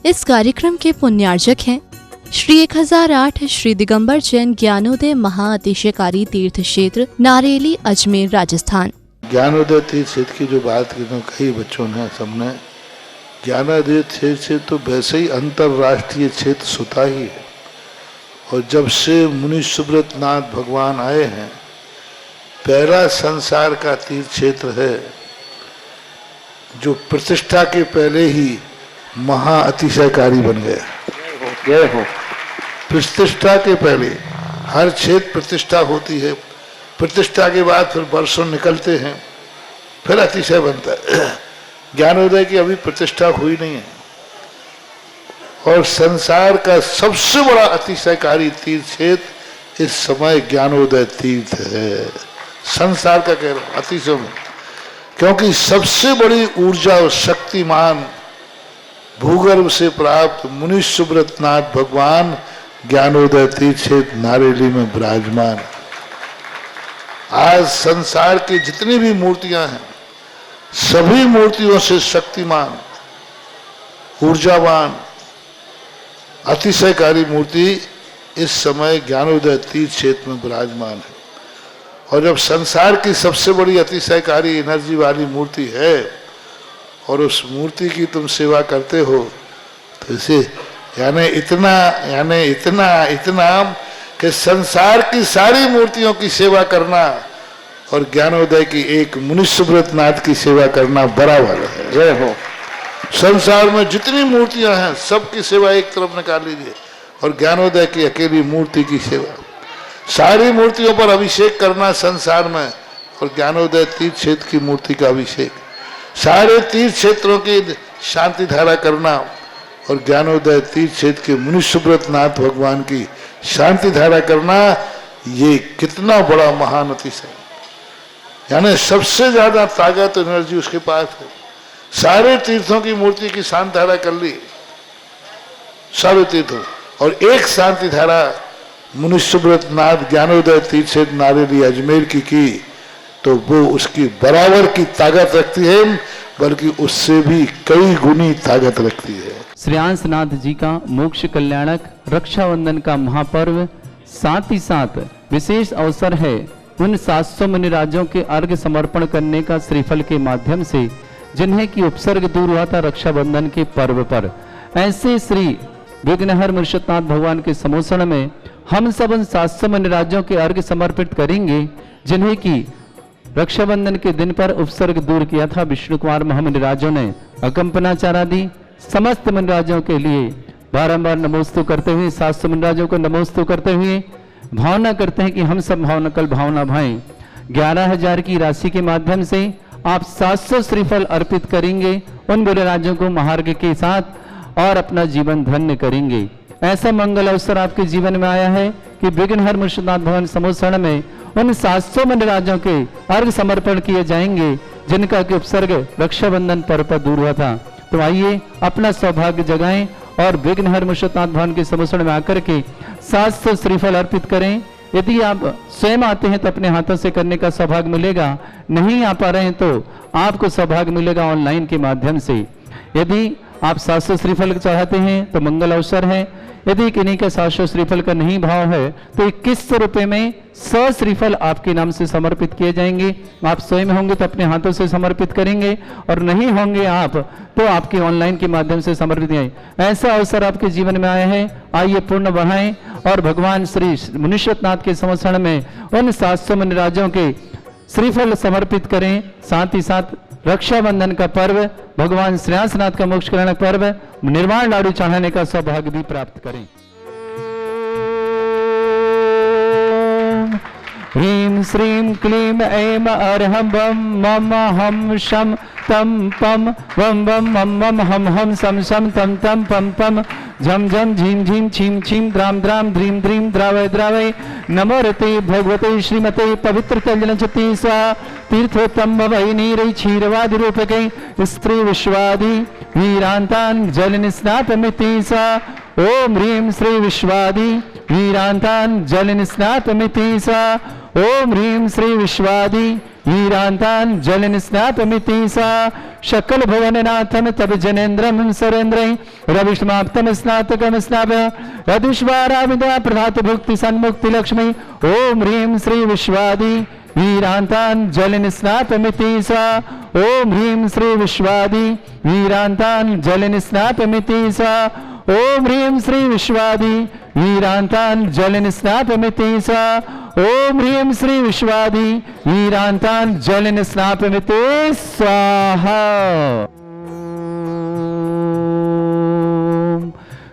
इस कार्यक्रम के पुण्यार्जक हैं श्री 1008 श्री दिगंबर जैन ज्ञानोदय महाअतिशयकारी तीर्थ क्षेत्र नारेली अजमेर राजस्थान। ज्ञानोदय तीर्थ क्षेत्र की जो बात कही बच्चों ने सबने, ज्ञानोदय क्षेत्र तो वैसे ही अंतर्राष्ट्रीय क्षेत्र सुता ही है। और जब से मुनि सुब्रत नाथ भगवान आए हैं, पहला संसार का तीर्थ क्षेत्र है जो प्रतिष्ठा के पहले ही महाअतिशयकारी बन गया। जय हो। प्रतिष्ठा के पहले हर क्षेत्र प्रतिष्ठा होती है, प्रतिष्ठा के बाद फिर वर्षों निकलते हैं, फिर अतिशय बनता है। ज्ञानोदय की अभी प्रतिष्ठा हुई नहीं है। और संसार का सबसे बड़ा अतिशयकारी तीर्थ क्षेत्र इस समय ज्ञानोदय तीर्थ है। संसार का कह रहा हूं अतिशय में, क्योंकि सबसे बड़ी ऊर्जा और शक्तिमान भूगर्भ से प्राप्त मुनि सुब्रत नाथ भगवान ज्ञानोदय तीर्थ क्षेत्र नारेली में विराजमान। आज संसार की जितनी भी मूर्तियां हैं, सभी मूर्तियों से शक्तिमान, ऊर्जावान, अतिशयकारी मूर्ति इस समय ज्ञानोदय तीर्थ क्षेत्र में विराजमान है। और जब संसार की सबसे बड़ी अतिशयकारी एनर्जी वाली मूर्ति है और उस मूर्ति की तुम सेवा करते हो, तो इसे यानी इतना कि संसार की सारी मूर्तियों की सेवा करना और ज्ञानोदय की एक मुनि सुब्रत नाथ की सेवा करना बराबर है। जय हो। संसार में जितनी मूर्तियां हैं सबकी सेवा एक तरफ निकाल लीजिए और ज्ञानोदय की अकेली मूर्ति की सेवा। सारी मूर्तियों पर अभिषेक करना संसार में और ज्ञानोदय तीर्थ क्षेत्र की मूर्ति का अभिषेक। सारे तीर्थ क्षेत्रों की शांति धारा करना और ज्ञानोदय तीर्थ क्षेत्र के मुनि सुब्रत नाथ भगवान की शांति धारा करना, ये कितना बड़ा महान अतिशय, यानी सबसे ज्यादा ताकत एनर्जी उसके पास है। सारे तीर्थों की मूर्ति की शांति धारा कर ली, सारे तीर्थों, और एक शांति धारा मुनि सुब्रत नाथ ज्ञानोदय तीर्थ क्षेत्र नारेली अजमेर की तो वो उसकी बराबर की ताकत रखती है, बल्कि उससे भी कई गुनी ताकत रखती है। श्रेयांश नाथ जी का मोक्ष कल्याणक रक्षाबंधन का महापर्व, साथ ही साथ विशेष अवसर है उन 700 मुनिराजों के अर्घ्य समर्पण करने का श्रीफल के माध्यम से, जिन्हें की उपसर्ग दूर हुआ था रक्षाबंधन के पर्व पर। ऐसे श्री विघ्नहर मुर्शिदनाथ भगवान के समोषण में हम सब उन 700 मुनिराजों के अर्घ्य समर्पित करेंगे, जिन्हें की रक्षाबंधन के दिन पर उपसर्ग दूर किया था विष्णु कुमार महामुनिराजों ने। अकंपनाचारा दी समस्त मुनिराजों के लिए बारंबार नमोस्तु करते हुए, 700 मुनिराजों को नमोस्तु करते हुए भावना करते हैं कि हम सब भावनकल भावना भाएं। 11,000 की राशि के माध्यम से आप 700 श्रीफल अर्पित करेंगे उन मुनिराजों को महार्घ के साथ और अपना जीवन धन्य करेंगे। ऐसा मंगल अवसर आपके जीवन में आया है कि विघ्नहर मुर्शिदनाथ भगवान समोषण में उन 700 मुनिराजों के अर्घ समर्पण किए जाएंगे, जिनका कि उपसर्ग रक्षाबंधन पर्व पर दूर हुआ था। तो आइए अपना सौभाग्य जगाएं और विघ्नहर मुर्शिदनाथ भगवान के समोषण में आकर के 700 श्रीफल अर्पित करें। यदि आप स्वयं आते हैं तो अपने हाथों से करने का सौभाग्य मिलेगा, नहीं आ पा रहे हैं तो आपको सौभाग्य मिलेगा ऑनलाइन के माध्यम से। यदि आप 700 श्रीफल चढ़ाते हैं तो मंगल अवसर है। यदि किन्हीं का 700 श्रीफल का नहीं भाव है तो 2100 रुपए में 100 श्रीफल आपके नाम से समर्पित किए जाएंगे। आप स्वयं होंगे तो अपने हाथों से समर्पित करेंगे, और नहीं होंगे आप तो आपके ऑनलाइन के माध्यम से समर्पित है। ऐसा अवसर आपके जीवन में आया है, आइए पूर्ण बढ़ाएं और भगवान श्री मुनिश्वतनाथ के समोषण में उन 700 मुनिराजों के श्रीफल समर्पित करें। साथ ही साथ रक्षाबंधन का पर्व, भगवान श्रेयांसनाथ का मोक्ष कल्याण पर्व, निर्वाण लाडू चढ़ाने का सौभाग्य भी प्राप्त करें। ह्रीं श्रीं क्लीं ऐं अर्हं बम मम हम शम तम पम वम वम मम मम हम हम सम सम तम तम पम पम झम झम झीम झीम छीम छीम द्राम द्राम ध्रीम ध्रीम द्रावय द्रावय नमो रते भगवते श्रीमते पवित्र तल्जनचति स्वा तीर्थोत्तम भवै नीरै क्षीरवादि रूपकै स्त्री विश्वादि वीरांतान जल निस्नातमिति सा। ओम ह्रीं श्री विश्वादि वीरांतान जल निस्नातमिति सा। ओम ह्रीं श्री विश्वादि वीरांतान जलिन स्नातमिति सा शकल भुवननाथम तब जनेन्द्रम सरेन्द्रं रविष्माप्तम स्नातकम स्नाप्य रदुष्वारा विद्या प्रभात भुक्ति सन्मुक्ति लक्ष्मी ओम ह्रीं श्री विश्वादि वीरांतान जलिन स्नातमिति सा ओम ह्रीं श्री विश्वादि वीरांतान जलिन स्नातमिति सा ओम ह्रीं श्री विश्वादि वीरांतान जलिन स्नातमिति सा ओम ह्रीं श्री विश्वादि वीरांतान जलिन स्नापमिति स्वाहा।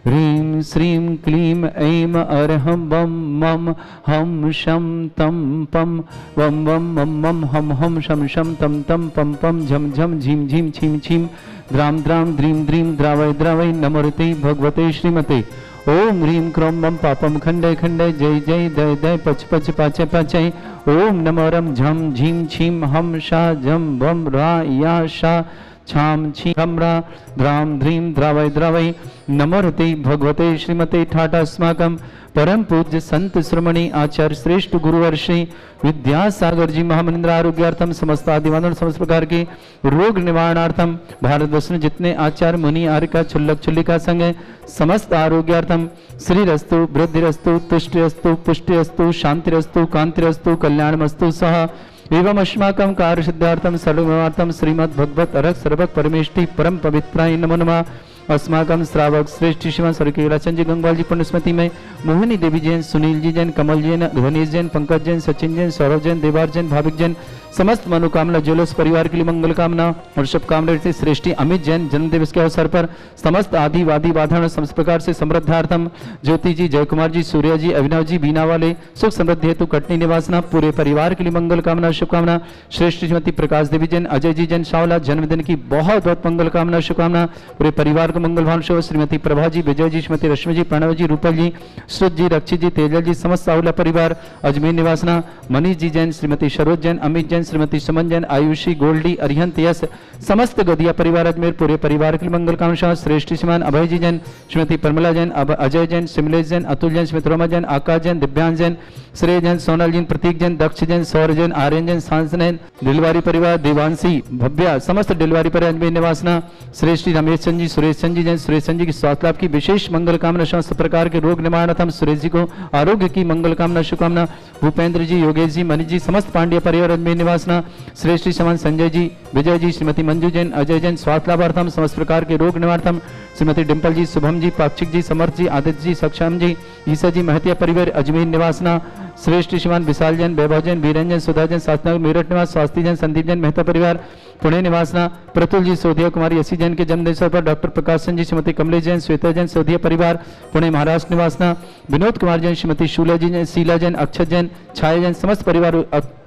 ह्रीं श्रीं क्लीं ऐं अरहं बम मम हम शम तम पम वम वम मम मम हम हम शम शम तम तम पम पम झम झम झीम झीम छीम छीम द्राम द्राम द्रीं द्रीं द्रावय द्रावय नमोरते भगवते श्रीमते ओम ह्रीं क्रों मम पापम खंडे खंडे जय जय दय दय पच पच पाचे पाचे ओम नमोरम झम झीम छीम हम शा झम भम रा या शा छाम छी हमरा द्राम ध्रीं द्रावय द्रावय नमोरते भगवते श्रीमते ठाटा अस्माकं परम पूज्य संत श्रमणी आचार्य श्रेष्ठ गुरुवर श्री विद्यासागर जी महामनिंद्र आरोग्यार्थम समस्त आदिवानों समस्त प्रकार के रोग निवारणार्थम भारतवर्ष में जितने आचार्य मुनि आर्यका छुल्लक छुल्लिका संग है समस्त आरोग्यार्थम श्रीरस्तु वृद्धिरस्तु तुष्टिरस्तु पुष्टिरस्तु शांतिरस्तु कांतिरस्तु कल्याणमस्तु सह एवं अस्माकं कार्य सिद्धार्थम सर्वमार्थम श्रीमद् भगवत अरग सर्वक परमेष्टि परम पवित्राय नमो नमः। अस्माकं श्रावक श्रेष्ठ श्रीमान स्वर्गीय लाचन जी गंगवाल जी पुण्यस्मृति में मोहिनी देवी जैन, सुनील जी जैन, कमल जैन, धनेश जैन, पंकज जैन, सचिन जैन, सौरभ जैन, देवार जैन, भाविक जैन समस्त मनोकामना ज्वेलर्स परिवार के लिए मंगल कामना और शुभकामना श्रेष्ठी अमित जैन जन्म दिवस के अवसर पर समस्त आदिवादी बाधाओं समस्त प्रकार से समृद्धार्थम ज्योति जी, जय कुमार जी, सूर्य जी, अभिनव जी, बीना वाले सुख समृद्धि हेतु कटनी निवासना पूरे परिवार के लिए मंगल कामना शुभकामना। श्रेष्ठ श्रीमती प्रकाश देवी जैन, अजय जी जैन शावला जन्मदिन की बहुत बहुत मंगल कामना शुभकामना। पूरे परिवार को मंगल भाव शुभ। श्रीमती प्रभा जी, विजय जी, श्रीमती रश्मि जी, प्रणव जी, रूपल जी, श्रुत जी, रक्षित जी, तेजल जी समस्त साहुला परिवार अजमेर निवासना। मनीष जी जैन, श्रीमती सरोज जैन, अमित जैन, श्रीमती सुमन जैन, आयुषी, गोल्डी, अरिहंत यश समस्त गदिया परिवार अजमेर पूरे परिवार के लिए मंगल कामना। श्रेष्ठ श्रीमान अभय जी जैन, श्रीमती परमला जैन, अजय जैन, सिमलेश जैन, अतुल जैन, श्रीमती रोमा जैन, आकाश जैन, दिव्यांश जैन, श्रेय जैन, सोनल जैन, प्रतीक जैन, दक्ष जैन, सौर जैन, आर्यन जैन, सांसन जैन, डिलवारी परिवार देवांशी भव्या समस्त डिलवारी परिवार अजमेर निवासना। श्रेष्ठ रमेश चंद जी, सुरेश चंद जी जैन, सुरेश चंद जी की स्वास्थ्य लाभ की विशेष मंगल कामना। समस्त प्रकार के रोग निवारणार्थम सुरेश जी को आरोग्य की मंगल कामना शुभकामना। भूपेंद्र जी, योगेश जी, मनीष जी समस्त पांड्य परिवार अजमेर निवासना। श्रेष्ठ समान संजय जी, विजय जी, श्रीमती मंजू जैन, अजय जैन स्वास्थ्य लाभार्थम समस्त प्रकार के रोग निवारणार्थम। श्रीमती डिम्पल जी, शुभम जी, पाक्षिक जी, समर्थ जी, आदित्य जी, सक्षम जी, ईसा जी, महतिया परिवार अजमेर निवासना। श्रेष्ठ श्रीमान विशाल जैन, वैभव जैन, वीरंजन, सुधा जैन, शास्त्रनगर मेरठ निवास, स्वास्थ्य जैन, संदीप जैन, मेहता परिवार पुणे निवासना। प्रतुल जी, सोधिया कुमारी यसी जैन के जन्मदिन पर डॉक्टर प्रकाश सिंह जी, श्रीमती कमलेश जैन, श्वेता जैन, सोधिया परिवार पुणे महाराष्ट्र निवासना। विनोद कुमार जैन, श्रीमती शूला जी जैन, शीला जैन, अक्षत जैन, छाया जैन समस्त परिवार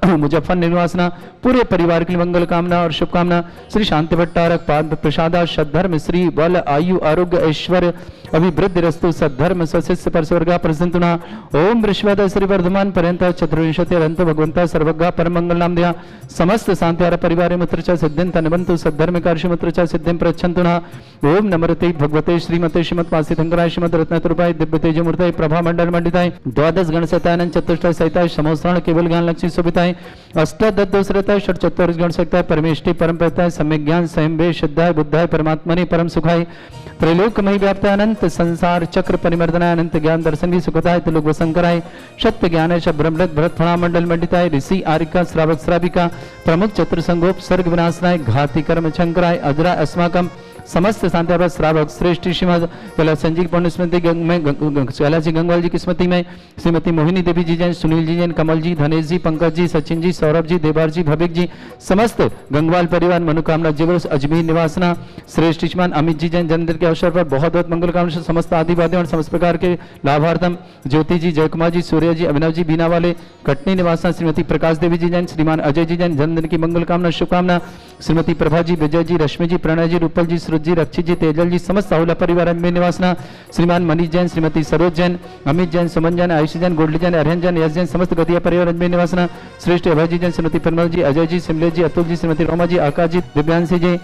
मुजफ्फर निवासना। पूरे परिवार के लिए मंगल कामना और शुभकामना। श्री शांति भट्टारक पाद प्रसादा सद्धर्म श्री बल आयु आरोग्य ऐश्वर्य अभिवृद्धि रस्तु सद्धर्म स्वशिष्य पर स्वर्गा प्रसन्ना। ओम वृषभद श्री वर्धमान पर्यंत चतुर्विंशति अनंत भगवंता सर्वज्ञ परम मंगल नाम दिया समस्त शांतिहार परिवार मुत्र च सिद्धिं तनवन्तु सद्धर्म कार्य मुत्र च सिद्धिं प्रच्छन्तु न। ओम नमस्ते भगवते श्रीमते श्रीमत् पासी शंकराय श्रीमद रत्नतुर्भाय दिव्य तेज मूर्तये प्रभा मंडल मंडिताय द्वादश गण सतानंद चतुष्टय सहिताय समोस्त्रण केवल ज्ञान लक्ष्मी शोभिताय अष्टादशरताय षट चतुर्थ गण सकताय परमेष्टि परम प्रताय सम्यक ज्ञान स्वयं वे शुद्धाय बुद्धाय परमात्मने परम सुखाय त्रैलोकमय व्याप्ताय अनंत संसार चक्र परिमर्दनाय अनंत ज्ञान दर्शन भी सुखताय त्रिलोक वसंकराय सत्य ज्ञान ब्रह्मृत भरत फणा मंडल मंडिताय ऋषि आरिका श्रावक श्राविका प्रमुख चतुर संगोप सर्ग विनाशनाय घाति कर्म शंकराय अजरा अस्माकम समस्त शांति श्रावक श्रेष्ठ श्रीमद कैलाश जी पुण्य स्मृति कैलाश जी गंगवाल जी की स्मृति में श्रीमती मोहिनी देवी जी जैन, सुनील जी जैन, कमल जी, धनेश जी, पंकज जी, सचिन जी, सौरभ जी, देवार जी, भविक जी समस्त गंगवाल परिवार मनोकामना ज्वेलर्स अजमेर निवासना। श्रेष्ठ श्रीमान अमित जी जैन जन्मदिन के अवसर पर बहुत बहुत मंगल कामना। समस्त आदिवादी और समस्त प्रकार के लाभार्थम ज्योति जी, जय कुमार जी, सूर्य जी, अभिनव जी, बीना वाले कटनी निवासना। श्रीमती प्रकाश देवी जी जैन, श्रीमान अजय जी जैन जन्मदिन की मंगल कामना शुभकामना। श्रीमती प्रभा जी, विजय जी, रश्मि जी, प्रणय जी, रूपल जी, श्रुत जी, रक्षित जी, तेजल जी समस्त साहुला परिवार अजमेर निवासना। श्रीमान मनीष जैन, श्रीमती सरोज जैन, अमित जैन, सुमन जैन, आयुषी जैन, गोल्डी जैन, अरिहंत जैन, यश जैन समस्त गतिया परिवार अजमेर निवासना। श्रेष्ठ अभय जी जैन, श्रीमती परमल जी, अजय जी, सिमलेश जी, अतुल जी, श्रीमती रोमा जी, आकाश जी, दिव्यांशी जी,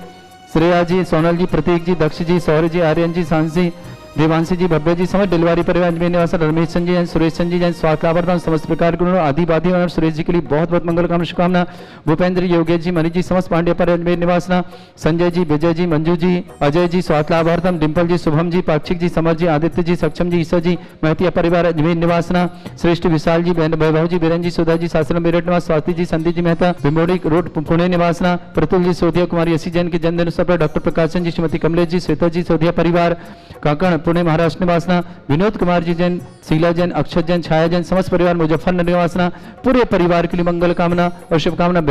श्रेया जी, सोनल जी, प्रतीक जी, दक्ष जी, सौर्य जी, आर्यन जी, सांसी देवांशी जी, भव्य जी, समस्त डिलवारी परिवार अजमेर निवास, रमेश चंद जी जैन, सुरेश चंद जी जैन, स्वास्थ्य लाभार्थी समस्त प्रकार के आदि बाधी और सुरेश जी के लिए बहुत बहुत मंगल कामना शुभकामना। भूपेंद्र योगेश जी, मनीष जी, समस्त पांड्य पर अजमेर निवासना, संजय जी, विजय जी, मंजू जी, अजय जी, स्वास्थ्य लाभार्थम, डिम्पल जी, शुभम जी, पाक्षिक जी, समर जी, आदित्य जी, सक्षम जी, ईश्वर जी, महतिया परिवार अजमेर निवासना, श्रेष्ठ विशाल जी, वैभव जी, बीरन जी, सुधा जी, सासरम मेरठ निवास, स्वाति जी, संदीप जी मेहता, बिमोड़ी रोड पुणे निवासना, प्रतुल जी, सोधिया कुमारी यसी जैन के जन्मदिन अवसर पर डॉक्टर प्रकाशन जी, श्रीमती कमलेश जी, श्वेता जी, सोधिया परिवार काकण पुणे महाराष्ट्र निवासना, विनोद कुमार जी जैन, शीला जैन, अक्षत जैन, छाया जैन, समस्त परिवार मुजफ्फरनगर निवासना, पूरे परिवार के लिए मंगल कामना और शुभकामना।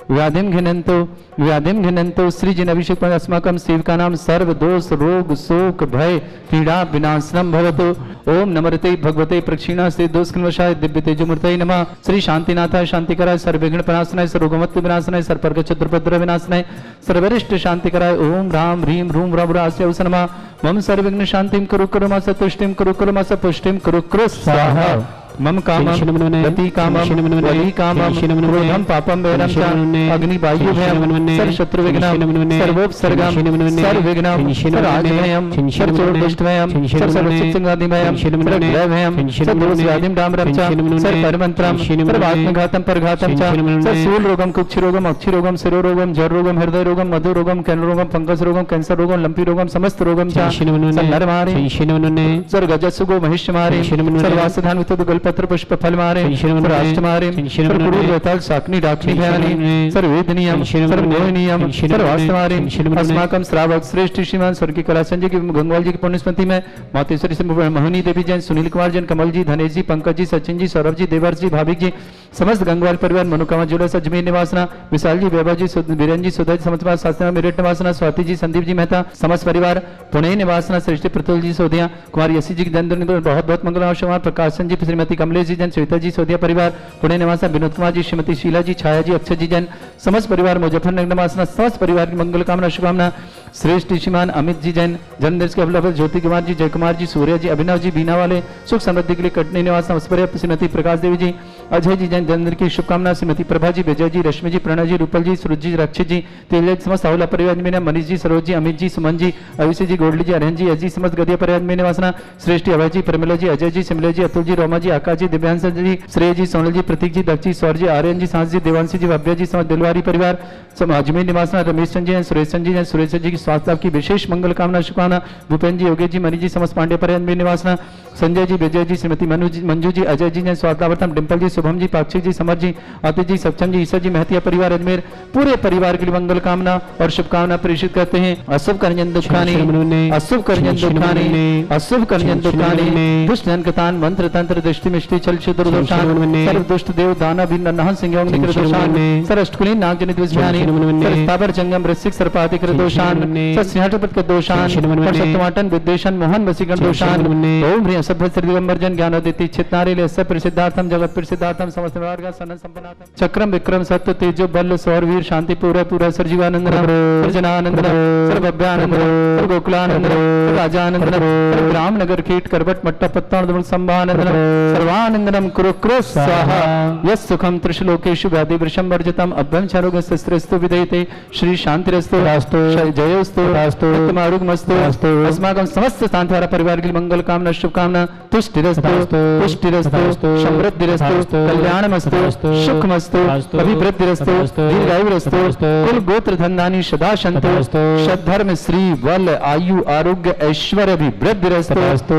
व्याधिम घिनंतो श्री जिन अभिषेक अस्माकं सेवकानां सर्व दोष रोग शोक भय पीड़ा विनाशनम भवतु। ओम नमरते भगवते प्रक्षिणास्ते दोषकन्वशाय दिव्य तेजोमूर्तये नमः। श्री शांतिनाथाय शांतिकराय सर्वविघ्न प्रणाशनाय सर्वगमत्व विनाशनाय सर्वपर्ग चतुर्भद्र विनाशनाय सर्वरिष्ट शांतिकराय ओम राम ह्रीम रूम रवरास्य नमः। मम सर्वविघ्न शांतिं कुरु कुरु मा सतुष्टिं कुरु कुरु मा सपुष्टिं कुरु कुरु स्वाहा। मम कामं गति कामं वली कामं क्रोधं पापं वैरं च अग्निवायु भयं सर्वशत्रु विघ्नं सर्वोपसर्गं सर्वविघ्नं सर्वराजभयं सर्वचोरदुष्टभयं सर्वसिद्धिभयं सर्वग्रहभयं सर्वदोषव्याधिं डाम्बरं च सर्वपरमन्त्रं सर्वात्मघातं परघातं च सर्वशूलरोगं कुक्षिरोगं अक्षिरोगं शिरोरोगं जररोगं हृदयरोगं मधुरोगं कैनरोगं फंगसरोगं कैंसररोगं लंपीरोगं समस्त रोगं च सर्वनरमारि सर्वगजसुगो महिष्यमारि सर्वासधान वितुद पत्र पुष्प फल मारे राष्ट्रमारे सर्वकुरुवताल साकनी डाकनी भयानी सर्ववेदनीयम सर्वमोहनीयम सर्वास्तमारे अस्माकं श्रावक श्रेष्ठ श्रीमान स्वर्गीय कला संजय की गंगवाल जी की पुण्य स्मृति में मातेश्वरी से मोहिनी देवी जैन, सुनील कुमार जैन, कमल जी, धनेश जी, पंकज जी, सचिन जी, सौरभ जी, देवर्ष जी, भाभिक जी, समस्त गंगवाल परिवार मनोकामना ज्वेलर्स अजमेर निवासना, विशाल जी, वैभव जी, बीरन जी, सुधा जी, समस्त शास्त्री मेरठ निवासना, स्वाति जी, संदीप जी मेहता, समस्त परिवार पुणे निवासना, श्रेष्ठ प्रतुल जी सोधिया, कुमार यसी जी की जन्मदिन बहुत बहुत मंगल। प्रकाशन जी, श्रीमती कमलेश जी जैन, श्वेता जी, सोधिया परिवार पुणे निवासना, विनोद कुमार जी, श्रीमती शीला जी, छाया जी, अक्षय जी जैन, समस्त परिवार मुजफ्फरनगर निवासना, समस्त परिवार की मंगल कामना शुभकामना। श्रेष्ठ श्रीमान अमित जी जैन जन्मदिन के अवसर ज्योति कुमार जी, जय कुमार जी, सूर्य जी, अभिनव जी, बीना वाले सुख समृद्धि के लिए कटनी निवासना, श्रीमती प्रकाश देवी जी, अजय जी जैन जन्मदिन की शुभकामना। श्रीमती प्रभा जी, विजय जी, रश्मि जी, प्रणय जी, रूपल जी, सूरज जी, रक्षित जी, तेज समस्त साहुला परिवार में मनीष जी, सरोज जी, अमित जी, सुमन जी, अभिषेक जी, गोल्डी जी, अरहन जी, अजी, समस्त गदिया परिवार में निवासना, श्रेष्ठ अभय जी, प्रमिला जी, अजय जी, सिमले जी, अतुल जी, रोमा जी, आकाश जी, दिव्यांश जी, श्रेय जी, सोनल जी, प्रतीक जी, दक्ष जी, सौर जी, आर्यन जी, सांस जी, देवांशी जी, भव्य जी, समस्त दिलवारी परिवार अजमेर निवासना, रमेश चंद जी, सुरेश चंद जी, सुरेश जी की स्वास्थ्य की विशेष मंगल कामना शुभकामना। भूपेंद्र जी, योगेश जी, मनीष जी, समस्त पांडे परिवार में निवासना, संजय जी, विजय जी, श्रीमती मंजू जी, अजय जी, स्वास्थ्यावर्तन, डिम्पल जी, शुभम जी, पाक्षिक जी, समर जी, आतिथ जी, सक्षम जी, ईश्वर जी, महतिया परिवार अजमेर पूरे परिवार के लिए मंगल कामना और शुभकामना प्रेषित करते हैं। अशुभ करंजन दुखानी, अशुभ करंजन दुखानी, अशुभ करंजन दुखानी, दुष्ट जनकतान मंत्र तंत्र दृष्टि मिष्टि छल छुद्र दोषान सर्व दुष्ट देव दाना भिन्न नहं सिंहं निकृत दोषान सरष्टकुलीन नाग जनित विज्ञानी सरस्तावर जंगम रसिक सर्पाति कृत दोषान सस्याटपत के दोषान सत्यमाटन विद्वेषण मोहन वसीकरण दोषान ओम ह्रीं सभ्य श्री दिगंबर जन ज्ञानोदिति चित्तारे ले सब प्रसिद्धार्थम जगत प्रसिद्धार्थम समस्त व्यवहार का सनन संपन्नार्थम चक्रम विक्रम सत्य तेजो बल सौर वीर शांति पूरा पूरा सर्जीवानंद सर्जनानंद सर्वभ्यानंद सर्वगोकुलानंद राजानंद रामनगर कीट करबट मट्टा पत्तानंद संभानंद सर्वानंदनम कुरु कुरु स्वाहा यस् सुखम त्रिशलोकेषु व्याधि वृषम वर्जितम अभ्यम चारोग्य शस्त्रस्तु विधेयते श्री शांतिरस्तु जयोस्तु उत्तमारुगमस्तु अस्माकं समस्त शांतिवारा परिवार की मंगल कामना शुभकामना तुष्टिरस्तु पुष्टिरस्तु समृद्धिरस्तु कल्याणमस्तु सुखमस्तु अभिवृद्धिरस्तु दीर्घायुरस्तु कुल गोत्र धन्धानि सदा सन्तु सद्धर्म श्री बल आयु आरोग्य ऐश्वर्य अभिवृद्धिरस्तु।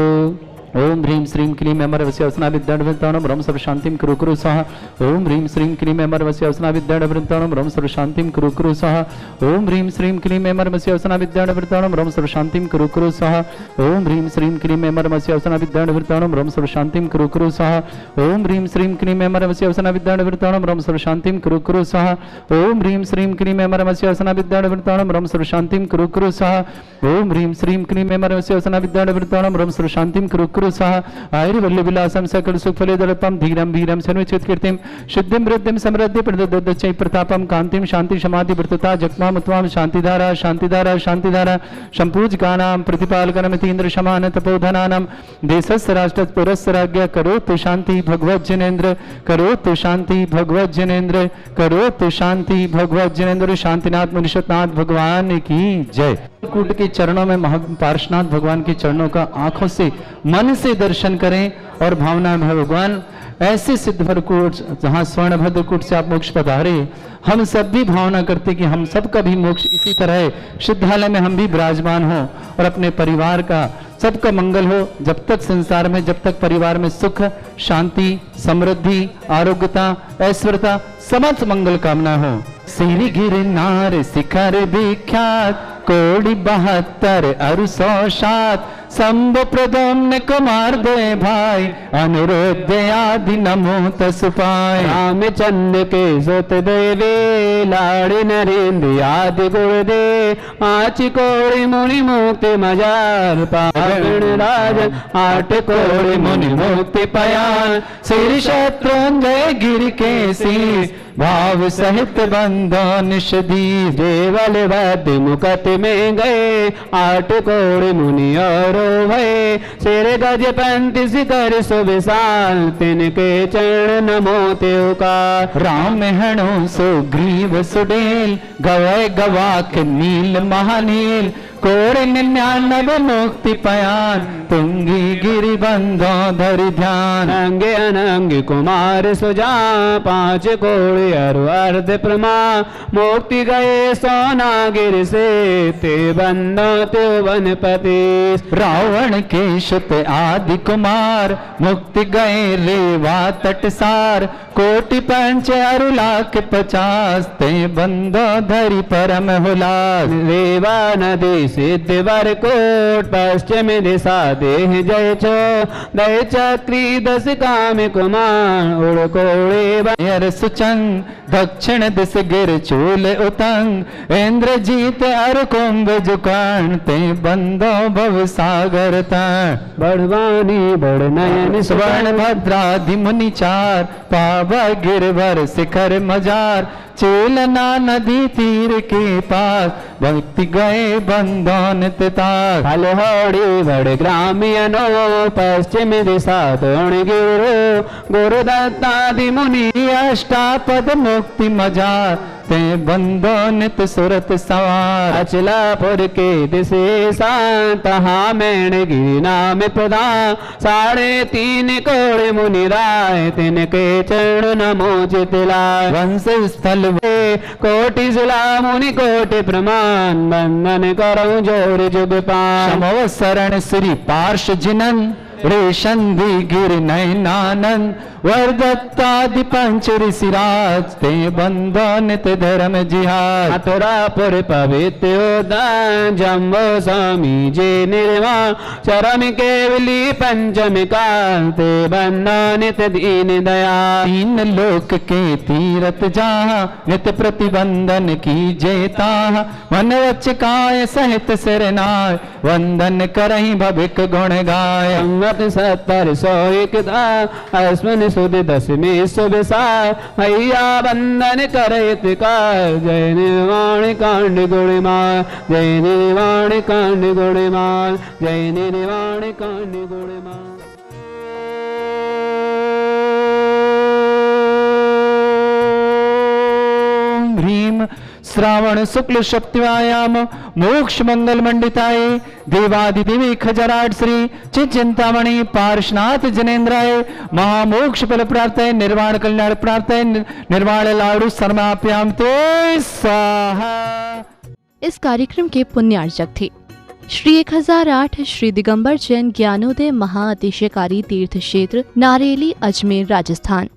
ओम ह्रीं श्रीं क्लीं अमर वस्यवसना विद्यावृत्ताणं ब्रह्म सर्व शांतिं कुरु कुरु स्वाहा। ओम ह्रीं श्रीं क्लीं अमर वस्यवसना विद्यावृत्ताणं ब्रह्म सर्व शांतिं कुरु कुरु स्वाहा। ओम ह्रीं श्रीं क्लीं अमर वस्यवसना विद्यावृत्ताणं ब्रह्म सर्व शांतिं कुरु कुरु स्वाहा। ओम ह्रीं श्रीं क्लीं अमर वस्यवसना विद्यावृत्ताणं ब्रह्म सर्व शांतिं कुरु कुरु स्वाहा। ओम ह्रीं श्रीं क्लीं अमर वस्यवसना विद्यावृत्ताणं ब्रह्म सर्व शांतिं कुरु कुरु स्वाहा। ओम ह्रीं श्रीं क्लीं अमर वस्यवसना विद्यावृत्ताणं ब्रह्म सर्व शांतिं कुरु कुरु स्वाहा। ओम ह्रीं श्रीं क्लीं अमर वस्यवसना विद्यावृत्ताणं ब्रह्म सर्व शांतिं कुरु कुरु स्वाहा। आयुर्वल्य विलासम सकल सुख फले दलपम धीरम भीरम सर्वचित कीर्तिम सिद्धिम वृद्धिम समृद्धि प्रदोदच्चै प्रतापम कांतिम शांति समाधि वृत्तता जगमा मुत्वाम शांतिधारा शांतिधारा शांतिधारा संपूजकानां प्रतिपालकनमितीन्द्र शमान तपोधनानां देशस्य राष्ट्रस्य पुरस्य राज्ञ करोतु शांति भगवत जनेन्द्र करोतु शांति भगवत जनेन्द्र करोतु शांति भगवत जनेन्द्र। शांतिनाथ मुनिषतनाथ भगवान की जय। कूट के चरणों में पार्श्वनाथ भगवान के चरणों का आंखों से मन से दर्शन करें और भावना में भगवान ऐसे सिद्धभद्र कूट जहाँ स्वर्णभद्र कूट से आप मोक्ष पधारे, हम सब भी भावना करते कि हम सब का भी मोक्ष इसी तरह सिद्धालय में हम भी विराजमान हो और अपने परिवार का सबका मंगल हो। जब तक संसार में, जब तक परिवार में सुख शांति समृद्धि आरोग्यता ऐश्वर्यता समस्त मंगल कामना हो। सिरि गिरनार शिखर विख्यात कोटि 72 अरु 107 शंभु प्रदम्न कुमार दे भाई अनुरुद्ध आदि नमो तस पाए। रामचंद्र के सुत देवे लाड़ी नरेंद्र आदि गुरुदे पाँच कोड़ि मुनि मुक्ति मजार पावन राजन 8 कोड़ि मुनि मुक्ति पयान श्री शत्रुंजय गिर के शीस भाव सहित बंधो निषदी देवल वैद्य मुकट में गए 8 कोड़ि मुनि और भय शेर गज 35 कर सुविशाल तिनके चरण नमो त्यो का। राम हणो सुग्रीव सुडेल गवय गवाक नील महानील कोड़ि 99 मुक्ति पयान तुंगी गिरि बंधो धरि ध्यान। अंगे अनंग कुमार सुजा 5 कोड़ि अरु अर्ध प्रमा मुक्ति गए सोना गिर से ते बंधो त्यो वनपति। रावण के सुत आदि कुमार मुक्ति गए रेवा तटसार कोटि 5 अरु लाख 50 ते बंधो धरि परम हुलास। रेवा नदी सिद्ध वर कोट पश्चिम दिशा देह जय छो दय चक्री 10 काम कुमार उड़ कोड़े सुचंग दक्षिण दिश गिर चूल उतंग इंद्रजीत अरु कुंभ जुकान ते बंधो भव सागर तण। बढ़वानी बड़ नयन स्वर्ण भद्राधि मुनि 4 पावा गिरवर शिखर मजार चेलना नदी तीर के पास भक्ति गए बंधन तार। हलहड़ी बड़ ग्रामीणो पश्चिम दिशा दोण गिरो गुरुदत्तादि मुनि अष्टापद मुक्ति मजार ते बंधो नित सुरत सवार। अचलापुर के दिशे तहा मैण गिरि नाम प्रदान 3.5 कोड़ि मुनि राय तिनके चरण नमो चितलाय। वंश स्थल कोटि जिला मुनि कोटि प्रमाण बंधन करो जोड़ जुग पान। समव शरण श्री पार्श जिनन रेशंदी गिर नयनानंद वरदत्तादि पंच ऋषिराज ते बंधो नित धर्म जिहाद। मथुरापुर पवित्र उद्यान जम्बो स्वामी जे निर्वाण चरम केवली पंचमिका ते बंधो नित दीन दया। 3 लोक के तीरथ जहाँ नित प्रतिबंधन की जेता मन वच काय सहित सिरनाय वंदन करहि भविक गुण गाय। 70 101 अस्मिन सुद 10 सुबसा हैया बंधन करत कार जय निर्वाण कांड गुणमान जय निर्वाण कांड गुणमान जय निर्वाण कांड गुणमान। ह्रीम श्रावण शुक्ल सप्तम्याम मोक्ष मंगल मंडिताय देवादिदेवी खजराट श्री चिंतामणि पार्श्वनाथ जनेन्द्राय महामोक्ष फल प्रार्थय निर्वाण कल्याण प्रार्थय निर्वाण लाडू सर्माप्याम ते स्वाहा। इस कार्यक्रम के पुण्यार्चक थे श्री 1008 श्री दिगंबर जैन ज्ञानोदय महाअतिशयकारी तीर्थ क्षेत्र नारेली अजमेर राजस्थान।